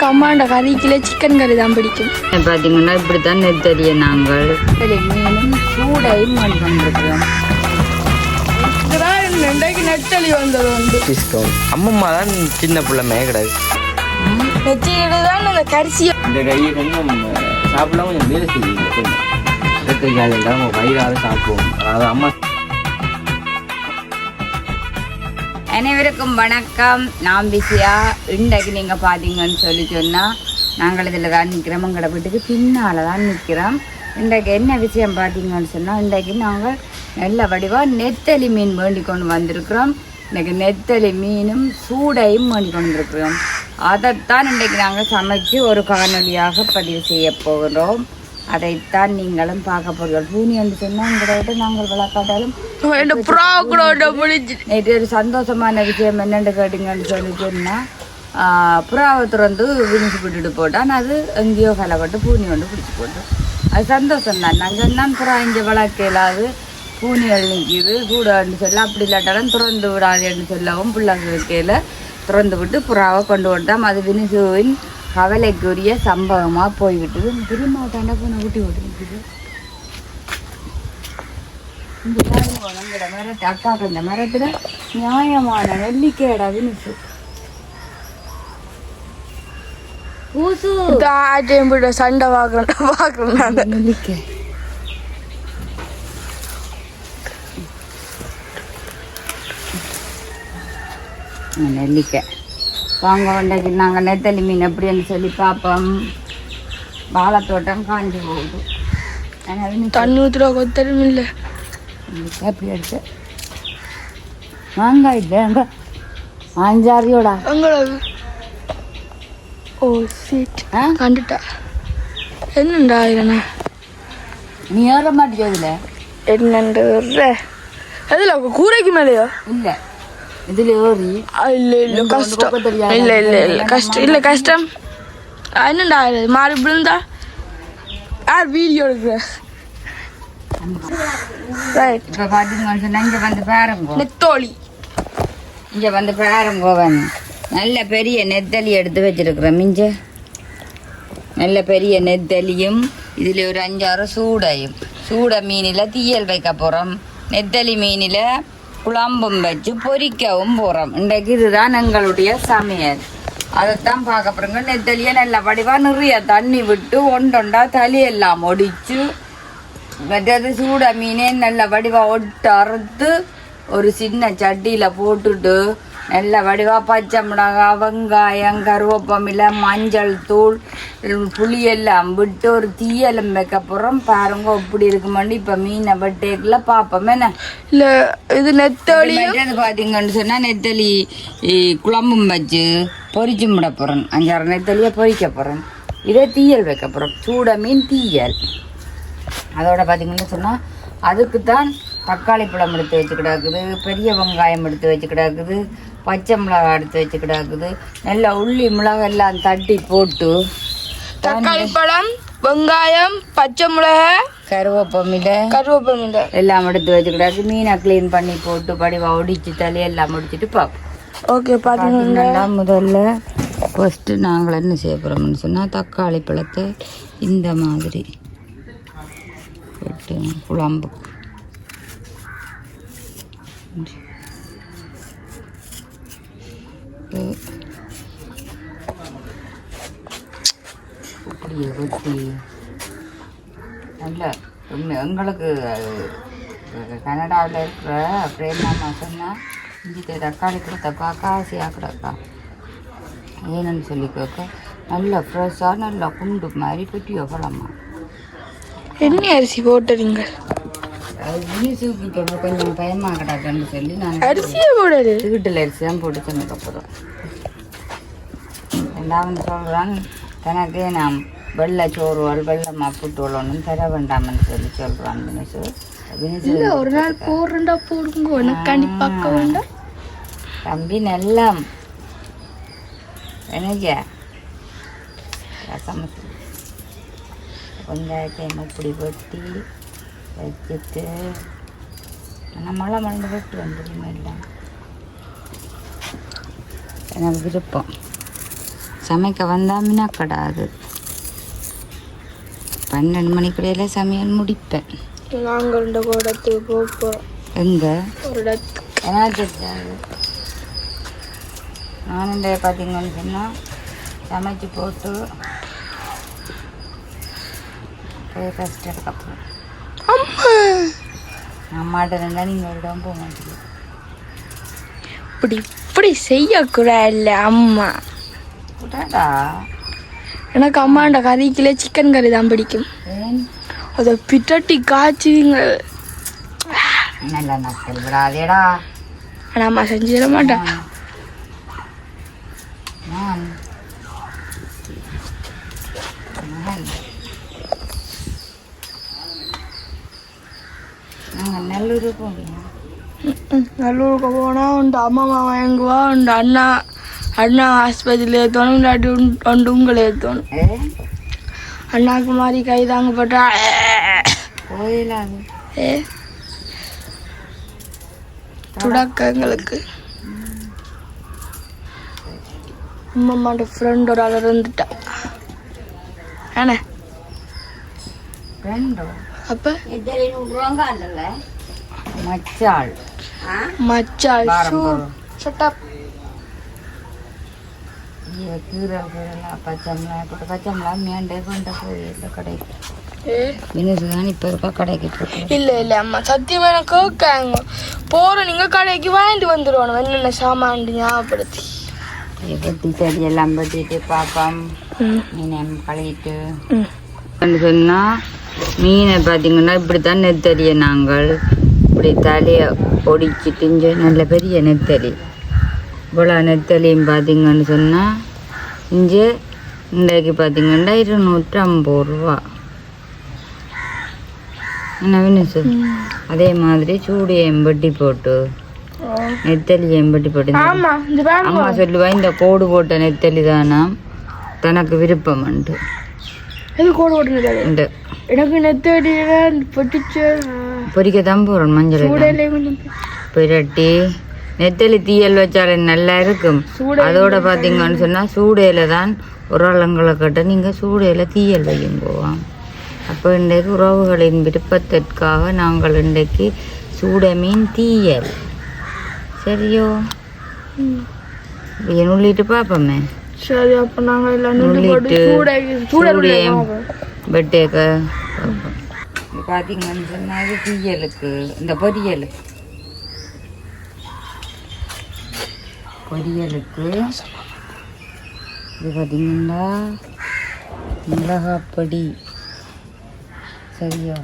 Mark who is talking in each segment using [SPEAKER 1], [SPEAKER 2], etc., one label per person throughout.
[SPEAKER 1] அம்மாண்ட கறிக்கிலே சிக்கன் கறி தான் பிடிக்கும்.
[SPEAKER 2] பார்த்தீங்கன்னா இப்படித்தான் நெத்தறிய நாங்கள் மீனும் சூடையும் பண்ணிருக்கிறோம்.
[SPEAKER 1] நெத்தலி வந்தது வந்து
[SPEAKER 3] அம்மம்மா தான் சின்ன பிள்ளைமே கிடையாது.
[SPEAKER 1] நெச்சிதான் அந்த கரிசியை
[SPEAKER 3] இந்த கையை கொஞ்சம் சாப்பிடலாம், கொஞ்சம் வேலை செய்யுங்க. நம்ம வயிறாக சாப்பிடுவோம். அதாவது அம்மா.
[SPEAKER 2] அனைவருக்கும் வணக்கம். நான் பிஸியா. இன்றைக்கு நீங்கள் பார்த்தீங்கன்னு சொன்னால் நாங்கள் இதில் தான் நிற்கிறோம். எங்களோட வீட்டுக்கு பின்னால் தான் நிற்கிறோம். இன்றைக்கு என்ன விஷயம் பார்த்தீங்கன்னு சொன்னால், இன்றைக்கு நாங்கள் நல்ல வடிவாக நெத்தலி மீன் வேண்டி கொண்டு வந்திருக்கிறோம். இன்றைக்கி நெத்தலி மீனும் சூடையும் வேண்டி கொண்டு வந்திருக்கிறோம். அதைத்தான் இன்றைக்கு நாங்கள் சமைச்சு ஒரு காணொலியாக பதிவு செய்ய போகிறோம். அதைத்தான் நீங்களும் பார்க்க போகிறோம். பூனி என்று சொன்னால் எங்கள்கிட்ட நாங்கள் விளக்காட்டாலும் நேற்று ஒரு சந்தோஷமான விஷயம் என்னென்று கேட்டீங்கன்னு சொன்னால், புறாவை திறந்து விரிஞ்சு விட்டுட்டு போட்டான். அது எங்கேயோ கலைப்பட்டு பூனி கொண்டு பிடிச்சி போட்டோம். அது சந்தோஷம் தான். நாங்கள் தான் புறா இங்கே வளர்க்கலாது, பூனிகள் நிற்கிது கூடான்னு சொல்ல, அப்படி இல்லாட்டாலும் திறந்து விடாதுன்னு சொல்லவும் பிள்ளைகளுக்கையில் திறந்து விட்டு புறாவை கொண்டு வந்துட்டோம். அது வினிசுவின் கவலைக்குரிய சம்பவமாக போய்விட்டது. திரும்ப தாண்டா போன ஊட்டி ஓட்டுருக்குது. இந்த மரங்கிற மரத்தை அக்காக்கு இந்த மரத்தில் நியாயமான நெல்லிக்கையடா வினிசு பூசு
[SPEAKER 1] சண்டை பார்க்குறேன்.
[SPEAKER 2] நெல்லிக்கை நெல்லிக்காய் வாங்க வண்டைக்கு நாங்கள் நெத்தலி மீன் எப்படின்னு சொல்லி பார்ப்போம். வாழைத்தோட்டம் காஞ்சி போகுது.
[SPEAKER 1] தண்ணி ஊற்றுற கொத்தரும் இல்லை.
[SPEAKER 2] எப்படி எடுத்து வாங்க இல்லை அங்கே அஞ்சாரியோடா
[SPEAKER 1] எங்களது. ஓ சீட் கண்டுட்டா என்னண்டா இல்லைண்ணா
[SPEAKER 2] நீ ஏற மாட்டேங்க. இதில்
[SPEAKER 1] என்னண்டு அதில் கூரைக்கு மேலேயோ
[SPEAKER 2] இல்லை, இதில் ஏறி
[SPEAKER 1] இல்லை இல்லை கஷ்டம். இல்லை இல்லை இல்லை கஷ்டம் இல்லை கஷ்டம். என்னண்டா மாறி விழுந்தா யார் வீடியோ எடுக்கிற? ரைட்.
[SPEAKER 2] இப்போ பார்த்தீங்கன்னு சொன்னால் இங்கே வந்து பாருங்கோ
[SPEAKER 1] நெத்தோலி.
[SPEAKER 2] இங்கே வந்து பாருங்கோவன் நல்ல பெரிய நெத்தலி எடுத்து வச்சிருக்கிறோம். மிஞ்ச நல்ல பெரிய நெத்தலியும் இதில் ஒரு 5-6 சூடையும். சூடை மீனில் தீயல் வைக்க போகிறோம். நெத்தலி மீனில் குழம்பும் வச்சு பொரிக்கவும் போகிறோம். இன்றைக்கு இதுதான் எங்களுடைய சமையல். அதைத்தான் பார்க்க போகிறோங்க. நெத்தலியை நல்ல வடிவாக நிறைய தண்ணி விட்டு ஒண்டொண்டா தலையெல்லாம் ஒடிச்சு, மற்றது சூட மீனே நல்ல வடிவாக ஒட்டு அறுத்து ஒரு சின்ன சட்டியில் போட்டுட்டு நல்ல வடிவாக பச்சை மிளகாய், வெங்காயம், கருவேப்பமில்லை, மஞ்சள் தூள், புளியெல்லாம் விட்டு ஒரு தீயலும் வைக்க போகிறோம். பாருங்க எப்படி இருக்குமாண்டி. இப்போ மீனை வெட்டேக்குள்ள பார்ப்போம். என்ன
[SPEAKER 1] இல்லை இது நெத்தோலி
[SPEAKER 2] பார்த்தீங்கன்னு சொன்னால் நெத்தலி குழம்பும் வச்சு பொரிச்சு விட போகிறேன். 5-6 நெத்தலியை பொரிக்க போகிறேன். இதே தீயல் வைக்க போகிறோம். சூட மீன் தீயல். அதோட பார்த்தீங்கன்னு சொன்னால் அதுக்கு தான் தக்காளி பழம் எடுத்து வச்சு கிடாக்குது, பெரிய வெங்காயம் எடுத்து வச்சு கிடாக்குது, பச்சை மிளகாய் எடுத்து வச்சு கிடாக்குது. நல்லா உள்ளி மிளகாய் எல்லாம் தட்டி போட்டு
[SPEAKER 1] தக்காளி பழம், வெங்காயம், பச்சை மிளகாய்,
[SPEAKER 2] கருவேப்பமில்லை எல்லாம் எடுத்து வச்சு கிடாக்கு. மீனை க்ளீன் பண்ணி போட்டு படிவா ஒடிச்சு தலையெல்லாம் முடிச்சுட்டு பார்ப்போம்.
[SPEAKER 1] ஓகே. பார்த்தீங்கன்னா
[SPEAKER 2] முதல்ல ஃபஸ்ட்டு நாங்கள் என்ன செய்ய போகிறோம்னு சொன்னால், தக்காளி பழத்தை இந்த மாதிரி போட்டு குழம்பு இப்படியே வெட்டி நல்ல எங்களுக்கு கனடாவில் இருக்கிற பிரேமா சொன்னால் இஞ்சி தக்காளி கொடுத்த காக்காசியாக கிடக்கா ஏன்னு சொல்லி கேட்க நல்ல ஃப்ரெஷ்ஷாக நல்லா குண்டு மாதிரி பெட்டியோ பழமா.
[SPEAKER 1] என்ன அரிசி போட்டுறீங்க?
[SPEAKER 2] கொஞ்சம் பயமாக கிடக்குன்னு சொல்லி நான்
[SPEAKER 1] அரிசியை போடாது,
[SPEAKER 2] வீட்டில் அரிசி தான் போட்டு சொன்னதுக்கப்புறம் ரெண்டாவது சொல்கிறான், தனக்கு நான் வெள்ளை சோறுவல் வெள்ளை மாப்புட்டோன்னு தர வேண்டாம்னு சொல்லி சொல்கிறான் வினிசு.
[SPEAKER 1] வினிசு ஒரு நாள் போடுறா போடுங்க, எனக்கு கண்டிப்பாக்க வேண்டாம்
[SPEAKER 2] தம்பி. நல்லா என்னையா ரசம் வெங்காயத்தை இப்படி வெட்டி வச்சுட்டு மழை மழை வெட்டு வந்துடுமா இல்லை எனக்கு விருப்பம். சமைக்க வந்தால் மினக்கடாது. 12 மணிக்குள்ள சமையல் முடிப்பேன்.
[SPEAKER 1] நாங்கள் இந்த இடத்துக்கு போகிறோம்.
[SPEAKER 2] எங்கே?
[SPEAKER 1] ஒரு இடத்துக்கு.
[SPEAKER 2] நான் இந்த பார்த்தீங்கன்னு சொன்னால் சமைச்சு போட்டு ஃபஸ்ட் எடுக்கப்போம். அம்மாட்ட இருந்தால் நீங்கள் ஒரு இடம் போக மாட்டீங்க.
[SPEAKER 1] இப்படி செய்யக்கூடாது அம்மா.
[SPEAKER 2] கூடாடா.
[SPEAKER 1] எனக்கு அம்மாண்ட கறிக்குள்ளே சிக்கன் கறி தான் பிடிக்கும். அதை பிட்டட்டி காய்ச்சுவீங்க.
[SPEAKER 2] நல்லா நக்கல் விடாதேடா.
[SPEAKER 1] ஆனால் அம்மா செஞ்சிட மாட்டேன்.
[SPEAKER 2] நாங்கள் நல்லூர் போகிறோம்.
[SPEAKER 1] நல்லூருக்கு போனால் உண்டு அம்மா மாமா எங்குவா உண்டு அண்ணா ஆஸ்பத்திரியில் ஏற்றணும். இல்லாட்டி உண்டு உங்களை ஏற்றணும். அண்ணாக்கு மாதிரி கை தாங்க போட்டா
[SPEAKER 2] போயிடாது.
[SPEAKER 1] துடக்கங்களுக்கு அம்மாண்ட ஃப்ரெண்ட் ஒரு ஆள் இருந்துட்டா. ஏண்ணே
[SPEAKER 2] ஃப்ரெண்டோ?
[SPEAKER 1] அப்போ
[SPEAKER 2] மச்சாள்
[SPEAKER 1] மச்சாள் சட்டப்
[SPEAKER 2] கீரல் பச்சைமிளகா போட்டு பச்சைமிளகா மேண்டே கொண்ட போயிடல கடைக்கு. மினுசுதான் இப்போ இருக்கா கடைக்கு போட்டு.
[SPEAKER 1] இல்லை அம்மா சத்தியமாக எனக்கு கேட்காங்க. போகிற நீங்கள் கடைக்கு வாங்கிட்டு வந்துடுவானு என்னென்ன சாமான் ஞாபகப்படுத்தி.
[SPEAKER 2] வெட்டி செடி எல்லாம் வெட்டிட்டு பாப்போம். மீனை கழுவிட்டு சொன்னால் மீனை பார்த்தீங்கன்னா இப்படித்தான் நெத்தலியை நாங்கள் இப்படி தலையை ஒடிச்சிட்டு நல்ல பெரிய நெத்தலி. இவ்வளோ நெத்தலியும் பார்த்தீங்கன்னு சொன்னால் இங்கே இன்றைக்கு பார்த்தீங்கன்னா 250 ரூபா. என்ன வினுசு? அதே மாதிரி சூடியம் வெட்டி போட்டு நெத்தலியம் வெட்டி போட்டு அம்மா சொல்லுவா இந்த கோடு போட்ட நெத்தலி தானா தனக்கு விருப்பம்ண்டு. எனக்கு நெத்தடியில் பொரிக்க தான் போகிறோம். மஞ்சள் புரட்டி நெத்தலி தீயல் வச்சாலே நல்லா இருக்கும். அதோட பார்த்தீங்கன்னு சொன்னால் சூடையில் தான் உரளங்களை கட்ட நீங்கள் சூடையில் தீயல் வையும் போவோம். அப்போ இன்றைக்கு உறவுகளின் விருப்பத்திற்காக நாங்கள் இன்றைக்கு சூட மீன் தீயல். சரியோ? நுள்ளிட்டு பார்ப்போமே.
[SPEAKER 1] சரி, அப்போ நாங்கள்
[SPEAKER 2] பெட்டேக்க பார்த்தீங்கன்னு சொன்னால் தீயலுக்கு இந்த பொரியலுக்கு இது பார்த்தீங்கன்னா மிளகாப்பொடி. சரியா?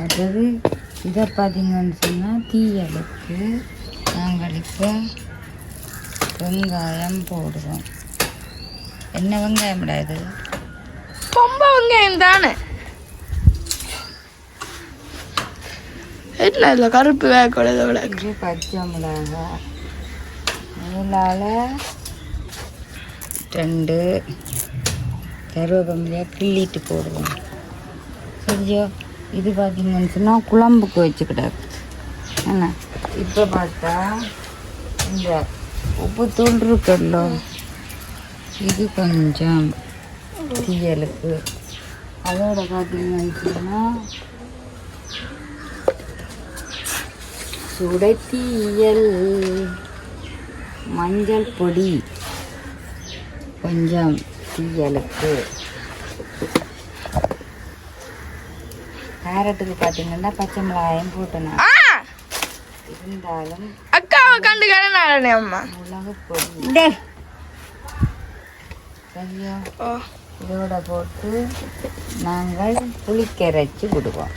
[SPEAKER 2] அடுத்தது இதை பார்த்தீங்கன்னு சொன்னால் தீயலுக்கு நாங்கள் இப்போ வெங்காயம் போடுவோம். என்ன வெங்காயம் விடாது?
[SPEAKER 1] ரொம்ப வெங்காயம் தானே. என்ன இல்லை கருப்பு வேக்கூடாது.
[SPEAKER 2] இது பச்சை மிளகாய் மேலால் 2 கருவேப்பிலையை கிள்ளிட்டு போடுவோம். சரியா? இது பார்த்தீங்கன்னு சொன்னால் குழம்புக்கு வச்சுக்கிட்டாரு. என்ன இப்போ பார்த்தா இந்த உப்பு தூள் இருக்குல்ல, இது கொஞ்சம் தீயலுக்கு. அதோட பார்த்தீங்கன்னு சொன்னால் சுடை தீயல் மஞ்சள் பொடி கொஞ்சம் தீயலுக்கு. கேரட்டுக்கு பார்த்தீங்கன்னா பச்சை மிளகாயும் போட்டேன். இருந்தாலும்
[SPEAKER 1] அக்காவை கண்டுக்கிறேன் அம்மா.
[SPEAKER 2] மிளகு பொடி சரியா? இதோட போட்டு நாங்கள் புளிக்கரைச்சி விடுவோம்.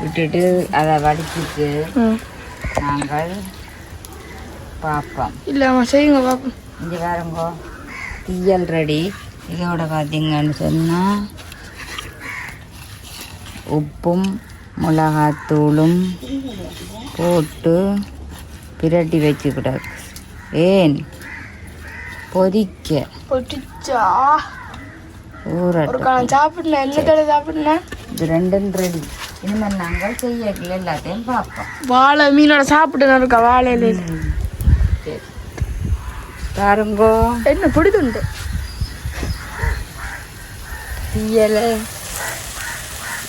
[SPEAKER 2] விட்டுட்டு அதை வடிச்சிட்டு நாங்கள் பார்ப்போம்.
[SPEAKER 1] இல்லைம்மா செய்யுங்க பார்ப்போம்.
[SPEAKER 2] இங்கே வேறுங்கோ தீயல் ரெடி. இதோட பார்த்தீங்கன்னு சொன்னால் உப்பும் மிளகாத்தூளும் போட்டு பிரட்டி வச்சுக்கூடாது. ஏன் பொரிச்சா ஊற
[SPEAKER 1] சாப்பிட்றேன். என்ன கடை சாப்பிட்றேன்?
[SPEAKER 2] இது 2 ரெடி. இனிமேல் நாங்கள் செய்யல எல்லாத்தையும் பார்ப்போம்.
[SPEAKER 1] வாழை மீனோட சாப்பிட்டு இருக்கா வாழையில
[SPEAKER 2] சரி பாருங்கோ
[SPEAKER 1] என்ன பிடிக்குண்டு
[SPEAKER 2] தீயலை.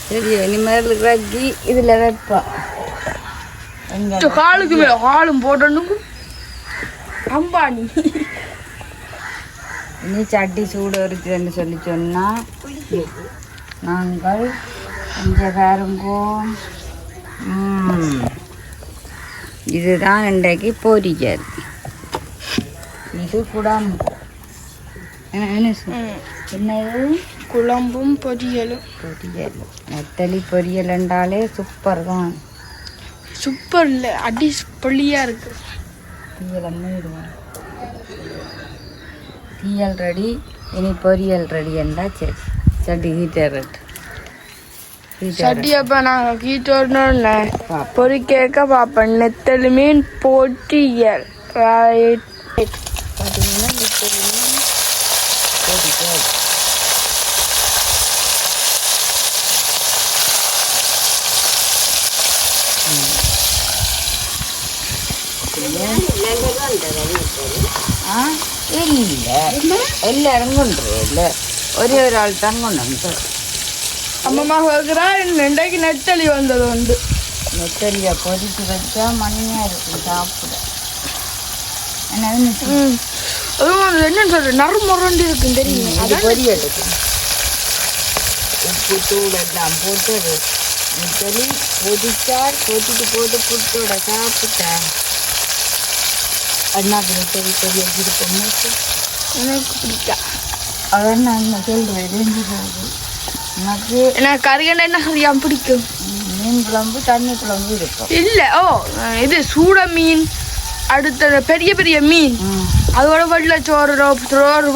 [SPEAKER 2] சரி இனிமேல் ரக்கி இதில் வைப்போம்.
[SPEAKER 1] காலுக்கு மேல காலும் போட்டு அம்பானி
[SPEAKER 2] இனி சட்டி சூடு இருக்குதுன்னு சொல்லி சொன்னால் நாங்கள் கொஞ்சம் பாருங்கோ. இதுதான் இன்றைக்கு பொரிக்கல். இது குழம்பு. என்னது
[SPEAKER 1] குழம்பும் பொரியலும்.
[SPEAKER 2] பொரியல் நெத்தலி பொரியல் என்றாலே சூப்பர் தான்.
[SPEAKER 1] சூப்பர் இல்லை அடி பொள்ளியா இருக்கு.
[SPEAKER 2] தீயல் மீடுவோம். தீயல் ரெடி. இனி பொரியல் ரெடி என்றால் சரி. சட்டி ஹீட்டர்
[SPEAKER 1] சட்டி அப்போ நாங்கள் கீட்டோன்னு பொறிக்க பார்ப்பேன். நெத்தலி மீன் பொரியல்
[SPEAKER 2] பார்த்தீங்கன்னா நெத்தலி மீன் பொரியல். இல்லை எல்லாரும் கொண்டு இல்லை ஒரே ஒரு ஆள் தான் கொண்டு.
[SPEAKER 1] அம்மா கேட்குறா இன்றைக்கு நெத்தலி வந்தது உண்டு.
[SPEAKER 2] நெத்தலியை பொரிச்சு வச்சா மணியாக இருக்கும் சாப்பிட. என்னது
[SPEAKER 1] அதுவும் என்னன்னு சொல்கிறேன் நறுமுரண்டு இருக்குன்னு தெரியும்.
[SPEAKER 2] அது பொரியல் உப்பு தூள் எல்லாம் போட்டு நெத்தலி பொதிச்சால் பொதிட்டு போட்டு புட்டோட சாப்பிட்டா அண்ணாக்கு நெத்தலி பொரியல் விருப்பம்
[SPEAKER 1] எனக்கு பிடிக்கா.
[SPEAKER 2] அதான் நான் சொல்கிறேன் போகுது.
[SPEAKER 1] எனக்கு கறிகண்டை என்ன கறியாக பிடிக்கும்.
[SPEAKER 2] மீன் குழம்பு தண்ணி குழம்பு இருக்கும்.
[SPEAKER 1] இல்லை இது சூட மீன் அடுத்த பெரிய பெரிய மீன் அதோட வெள்ள சோறு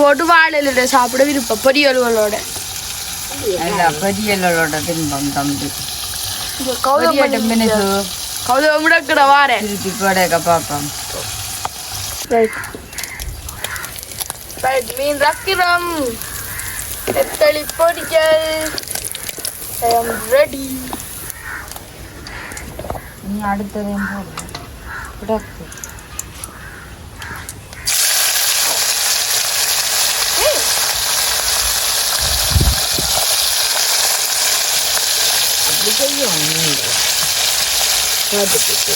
[SPEAKER 1] போட்டு வாழையில சாப்பிட விருப்பம் பொரியல்களோட.
[SPEAKER 2] பொரியலோட தின்பம் தம்பி
[SPEAKER 1] கௌதம் முடக்கிற வாரேன்
[SPEAKER 2] கோடைக்க பார்ப்போம்.
[SPEAKER 1] மீன் ரக்கிரம் நெத்தலி பொரியல் ரெடி.
[SPEAKER 2] நீ அடுத்ததையும் போடு. அப்படி செய்யும் பார்த்துக்கிட்டு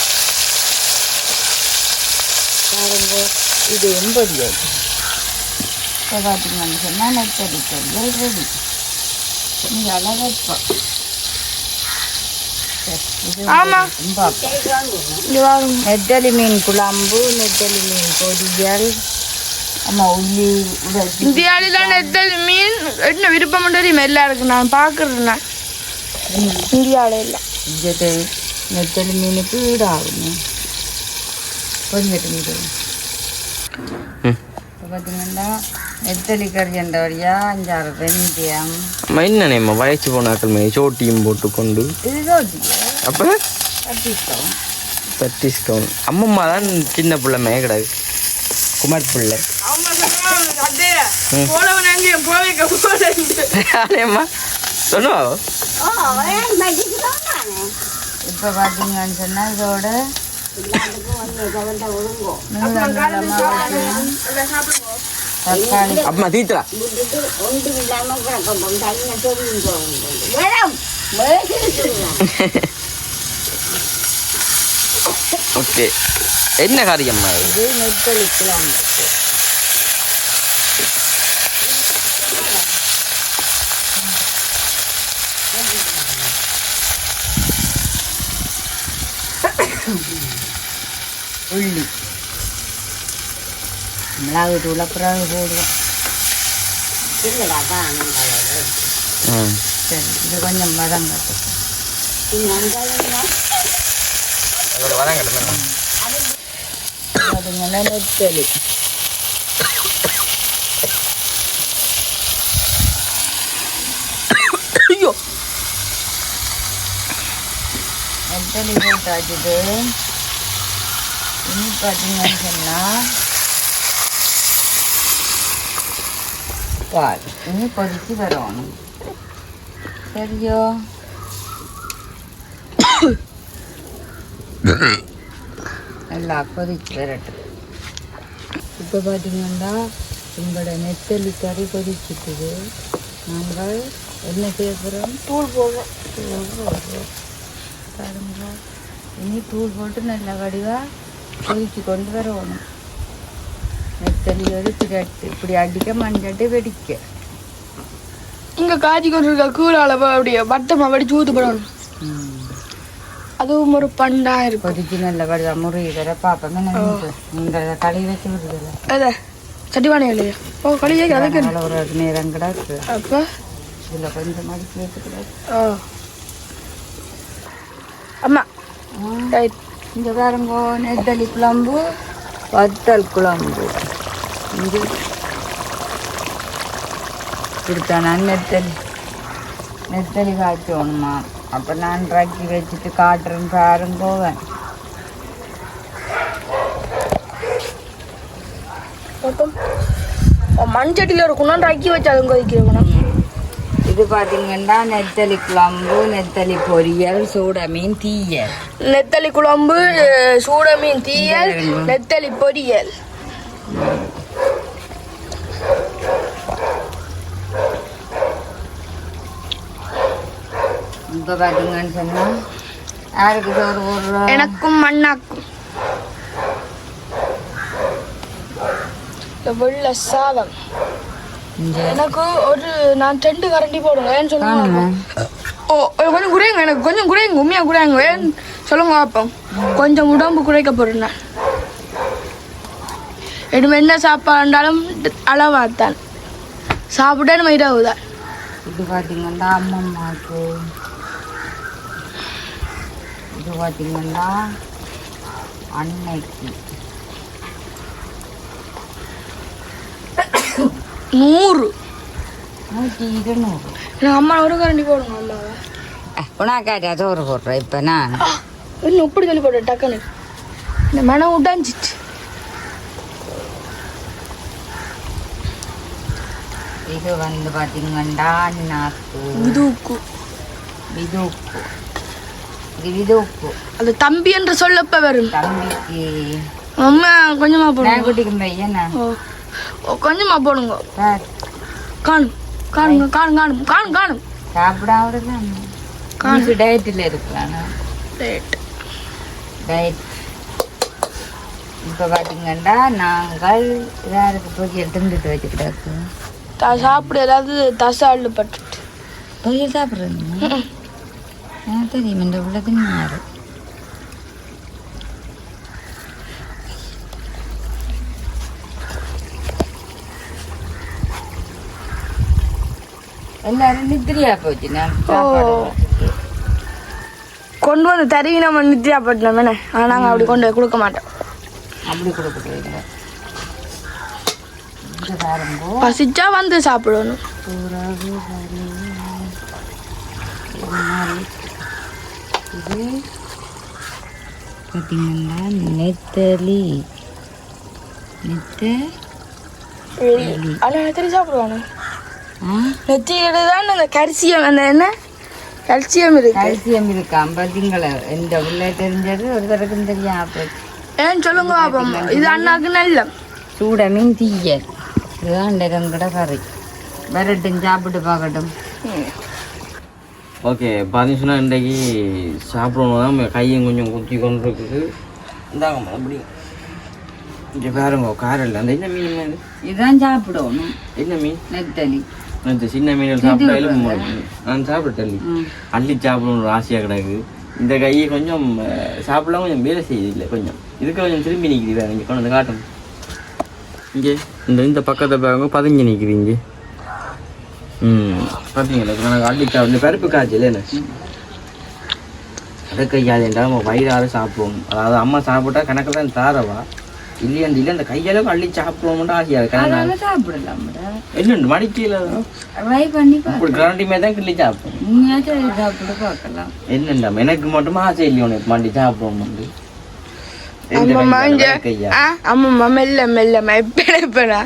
[SPEAKER 2] பாருங்க. இது 80. இப்போ பார்த்தீங்கன்னு சொன்னால் நெத்தலி பொரியல் ரெடி. நீங்கள் அழகா நெத்தலி மீன் குழம்பு நெத்தலி மீன் பொரியல். ஆமாம் உள்ளி
[SPEAKER 1] இந்தியாவில நெத்தலி மீன் என்ன விருப்பம் தெரியுமா எல்லாருக்கும். நான் பார்க்குறேன் இந்தியாவில் இல்லை.
[SPEAKER 2] இங்கே நெத்தலி மீனுக்கு ஈடாகும் பொரியட்டு மீன். இப்போ பார்த்தீங்கன்னா நெத்தலி கறி என்ற வழியா 5-6 வெந்தயம்
[SPEAKER 3] என்னம்மா வயசு போனாக்கள் மே சோட்டியும் போட்டுக்கொண்டு
[SPEAKER 2] இது சோட்டி
[SPEAKER 3] அப்போ பத்திஸ்கவுன் அம்மம்மா தான் சின்ன பிள்ளைமே கிடையாது குமார் பிள்ளை. அம்மா சொன்னோம்.
[SPEAKER 2] இப்போ பார்த்தீங்கன்னு சொன்னால் இதோட தக்காளி
[SPEAKER 3] அம்மா தீத்துறா ஓகே. என்ன காரியம்மா
[SPEAKER 2] இது நெத்தலி குழம்பு. உள்ளி மிளகு தூளை பிறகு போடுவோம். சரி இது கொஞ்சம் வதங்கட்டும். பார்த்தீங்கன்னா நெத்தலி நெத்தலி போட்டாச்சுது. இனி பார்த்தீங்கன்னு சொன்னால் பால் இனி கொதிச்சு வரணும். சரியோ நல்லா கொதிச்சு வரட்டு. இப்போ பார்த்தீங்கன்னா எங்களோட நெத்தலி கறி கொதிச்சுட்டுது. நாங்கள் என்ன செய்ய போகிறோம்?
[SPEAKER 1] தூள் போடுறோம்.
[SPEAKER 2] பாருங்க, இனி தூள் போட்டு நல்லா வடிவாக கொதிச்சு கொண்டு வரணும். நெத்தலி ஒரு இப்படி அடிக்க மஞ்சட்டு வெடிக்க.
[SPEAKER 1] இங்கே காய்ச்சி கொண்டு இருக்க கூழால அப்படியே வட்டமாக வடிச்சு ஊற்று போடணும். அதுவும் ஒரு பண்டா இருக்கும்.
[SPEAKER 2] கொதிச்சு நல்ல வடிவா முருகிற பார்ப்போம். நீங்கள் கழுவி வச்சு விடுதல
[SPEAKER 1] அதான் சட்டிவானே இல்லையா? ஓ கழியே அதுக்கு
[SPEAKER 2] ஒரு நேரம் கிடக்கு.
[SPEAKER 1] அப்போ
[SPEAKER 2] இதில் கொஞ்சம் மடிச்சு வச்சுக்கூடாது.
[SPEAKER 1] ஓ அம்மா ரைட்.
[SPEAKER 2] இந்த பாருங்க, நெத்தலி குழம்பு, வத்தல் குழம்பு. இது இப்படித்தான் நான் நெத்தலி காய்ச்சோணுமா. அப்போ நான் ரக்கி வச்சுட்டு காட்டுறேன் பாருங்க. போவேன்
[SPEAKER 1] மண்சட்டியில் இருக்கணும், ரக்கி வச்சு அதுவும் கொதிக்கணும்.
[SPEAKER 2] இது பார்த்தீங்கன்னா நெத்தலி குழம்பு, நெத்தலி பொரியல், சூட மீன் தீயல்.
[SPEAKER 1] நெத்தலி குழம்பு, சூட மீன் தீயல், நெத்தலி பொரியல்.
[SPEAKER 2] இப்போ பார்த்தீங்கன்னு சொன்னால் யாருக்கு சோறு போடுறோம்?
[SPEAKER 1] எனக்கும் மண்ணாக்கும். வெள்ளை சாதம் எனக்கு ஒரு நான் 2 கரண்டி போடுங்க. ஏன்னு சொல்லுங்க. ஓ கொஞ்சம் குறையுங்க, எனக்கு கொஞ்சம் குறையுங்க, உண்மையாக குறையுங்க. ஏன்னு சொல்லுங்க பார்ப்போம். கொஞ்சம் உடம்பு குறைக்க போகிறேன் நான். எனக்கு என்ன சாப்பாடுண்டாலும் அளவாத்தான் சாப்பிட்டா நம்ம இரவுதான்.
[SPEAKER 2] இது பார்த்தீங்கன்னா அம்மம்மாக்கு. இது பார்த்தீங்கன்னா அன்னைக்கு.
[SPEAKER 1] 100
[SPEAKER 2] 100
[SPEAKER 1] எனக்கு அம்மா ஒரு கரண்டி போடுங்க. அம்மாவை
[SPEAKER 2] உனக்காட்டா சோறு போடுறேன். இப்போ நான்
[SPEAKER 1] இன்னும் இப்படி சொல்லி போட்டேன் டக்குன்னு. இந்த மனம் உடாஞ்சிச்சு.
[SPEAKER 2] இது வந்து பார்த்தீங்கன்னா நாக்கு
[SPEAKER 1] விதுக்கு.
[SPEAKER 2] விதுப்பு. இது விதுப்பு.
[SPEAKER 1] அது தம்பி என்று சொல்லப்ப வரும்.
[SPEAKER 2] தம்பிக்கு
[SPEAKER 1] அம்மா கொஞ்சமா போடுங்க.
[SPEAKER 2] குட்டிக்கு பையன்
[SPEAKER 1] ஓ கொஞ்சமா போடுங்க. காணும் காணுங்க காணும் காணும் காணும் காணும்
[SPEAKER 2] சாப்பிடாம காசு டயட்டில் இருக்கலாம். டயட். இப்போ பார்த்தீங்கன்னா நாங்கள் யாருக்கு பொரியல் திண்டுட்டு வச்சுக்கிட்டாக்கு
[SPEAKER 1] சாப்பிட ஏதாவது தசை அள்ளுப்பட்டு
[SPEAKER 2] பொரியல் சாப்பிட்றீங்க. எனக்கு தெரியும் இந்த உள்ள தின்னாரு. எல்லாரும் நித்திரியா போச்சு. நான்
[SPEAKER 1] கொண்டு வந்து தருவி நம்ம நித்தியா பட்டோம் வேணே. ஆனால் நாங்கள் அப்படி கொண்டு போய் கொடுக்க மாட்டோம்.
[SPEAKER 2] அப்படி கொடுக்க போயிருங்க.
[SPEAKER 1] பசிச்சா வந்து சாப்பிடணும்.
[SPEAKER 2] இது பார்த்தீங்கன்னா நெத்தலி.
[SPEAKER 1] ஆனால் நெத்தலி சாப்பிடுவானு. நெத்தியில தான் அந்த கல்சியம், அந்த என்ன கல்சியம் இருக்கு.
[SPEAKER 2] கல்சியம் இருக்காம் பார்த்தீங்களா? இந்த உள்ள தெரிஞ்சது ஒரு தடவைக்கும் தெரியும்.
[SPEAKER 1] ஏன்னு சொல்லுங்க பாப்போம். இது அண்ணாக்கு நல்ல
[SPEAKER 2] சூட மீன் தீயல். இதுதான் கடை கறி. வரட்டும் சாப்பிட்டு பார்க்கட்டும்.
[SPEAKER 3] ஓகே பார்த்தீங்கன்னா இன்றைக்கு சாப்பிடணும் தான் கையும் கொஞ்சம் குத்தி கொண்டு இருக்குது. இந்தாங்க அப்படி இங்கே பாருங்க காரில் அந்த என்ன மீன்
[SPEAKER 2] இதுதான் சாப்பிடணும்.
[SPEAKER 3] என்ன மீன்?
[SPEAKER 2] நெத்தலி.
[SPEAKER 3] இந்த சின்ன மீன் சாப்பிட்டாலும் நான் சாப்பிட்டேன். அள்ளி சாப்பிடணும் ஒரு ஆசையாக கிடக்கு. இந்த கையை கொஞ்சம் சாப்பிடலாம் கொஞ்சம் வேலை செய்யுது இல்லை கொஞ்சம். இதுக்கு கொஞ்சம் திரும்பி நிற்குது. இங்கே கொண்டு வந்து காட்டணும். இங்கே இந்த பக்கத்தை பாருங்க பதுங்கி நிற்குது. பார்த்தீங்களா நாங்கள் அள்ளி சாப்பிட இந்த பருப்பு காய்ச்சல் என்ன அதை கையால் என்றால் நம்ம வயிறார சாப்பிடுவோம். அதாவது அம்மா சாப்பிட்டா கணக்கு தான் தாரவா இல்லையா இல்லை அந்த கையளவுக்கு அள்ளி சாப்பிடுவோம்னு ஆசையாக இருக்கு.
[SPEAKER 2] சாப்பிடலாம்
[SPEAKER 3] என்னண்டு மடிக்கையில் இப்படி கரண்டி மாதிரி தான் கிள்ளி சாப்பிடுவோம்.
[SPEAKER 2] சாப்பிட்டு பார்க்கலாம்.
[SPEAKER 3] என்னண்டா எனக்கு மட்டுமா ஆசை இல்லையோ உனக்கு மண்டி சாப்பிடுவோம் வந்து
[SPEAKER 1] அம்மா மெல்ல மெல்ல எப்படா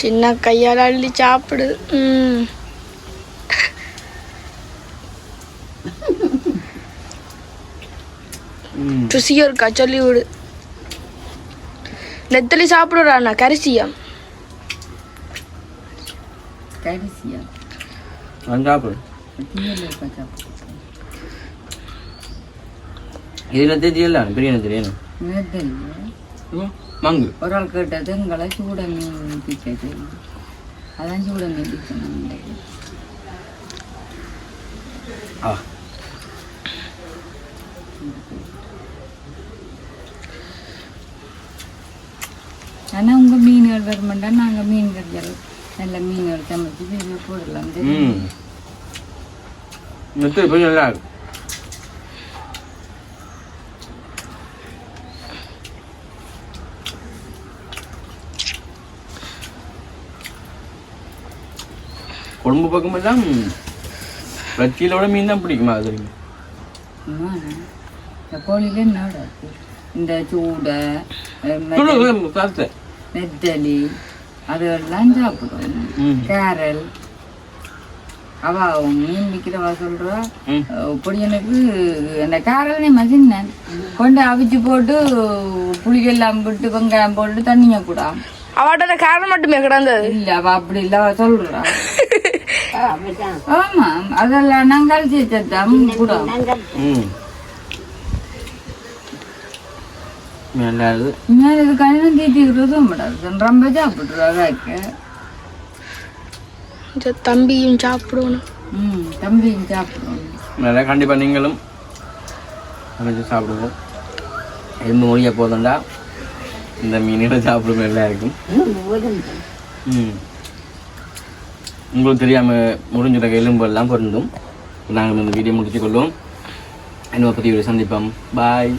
[SPEAKER 1] சின்ன கையால் அள்ளி சாப்பிடு. ருசியா இருக்கா சொல்லி விடு. நெத்தலி சாப்பிடுறாண்ணா கரிசியா
[SPEAKER 3] சாப்பிடு. இதுல தெரியல பிரியாணி தெரியும் மங்கு
[SPEAKER 2] ஒரு ஆள் கேட்டது உங்களை சூட மீன் பிச்சை அதான் சூட மீன் பிச்சை. ஆனால் உங்கள் மீன்கள் வரமாட்டா நாங்கள் மீன் கறிகள் நல்ல மீன்கள் சமைச்சு வீட்டில் போடலாம்.
[SPEAKER 3] நல்லா இருக்கு. குழம்பு பக்கம் எல்லாம் ரச்சியிலோட மீன் தான் பிடிக்குமா? அது
[SPEAKER 2] கோழில என்னோட இந்த சூடை நெத்தலி அதெல்லாம் சாப்பிடுவோம். கேரல் அவ மீன் விற்கிறவா சொல்றா இப்படி எனக்கு அந்த கேரல் மசின்னேன் கொண்டு அவிச்சு போட்டு புளியெல்லாம் விட்டு வெங்காயம் போட்டு தண்ணிய கூட
[SPEAKER 1] அவட்ட கேரல் மட்டுமே கிடந்தது
[SPEAKER 2] இல்ல. அவ அப்படி இல்ல அவ சொல்றா. ஆமா அதெல்லாம் நாங்கள் சேர்த்தான் கூட இது கணிதம் தீட்டிக்கிறதும் ரொம்ப சாப்பிட்டுருவாங்க.
[SPEAKER 1] தம்பியும் சாப்பிடணும்.
[SPEAKER 2] தம்பியும் சாப்பிடுவோம்.
[SPEAKER 3] நல்லா கண்டிப்பா நீங்களும் சமைச்சு சாப்பிடுவோம். எலும்பு மொழிய போதும்டா இந்த மீனோட சாப்பிடுவோம் நல்லா இருக்கும். உங்களுக்கு தெரியாம முடிஞ்சுற எலும்பு எல்லாம் பொருந்தும். நாங்கள் இந்த வீடியோ முடிச்சுக்கொள்வோம். இன்னொரு பற்றி சந்திப்போம். பாய்.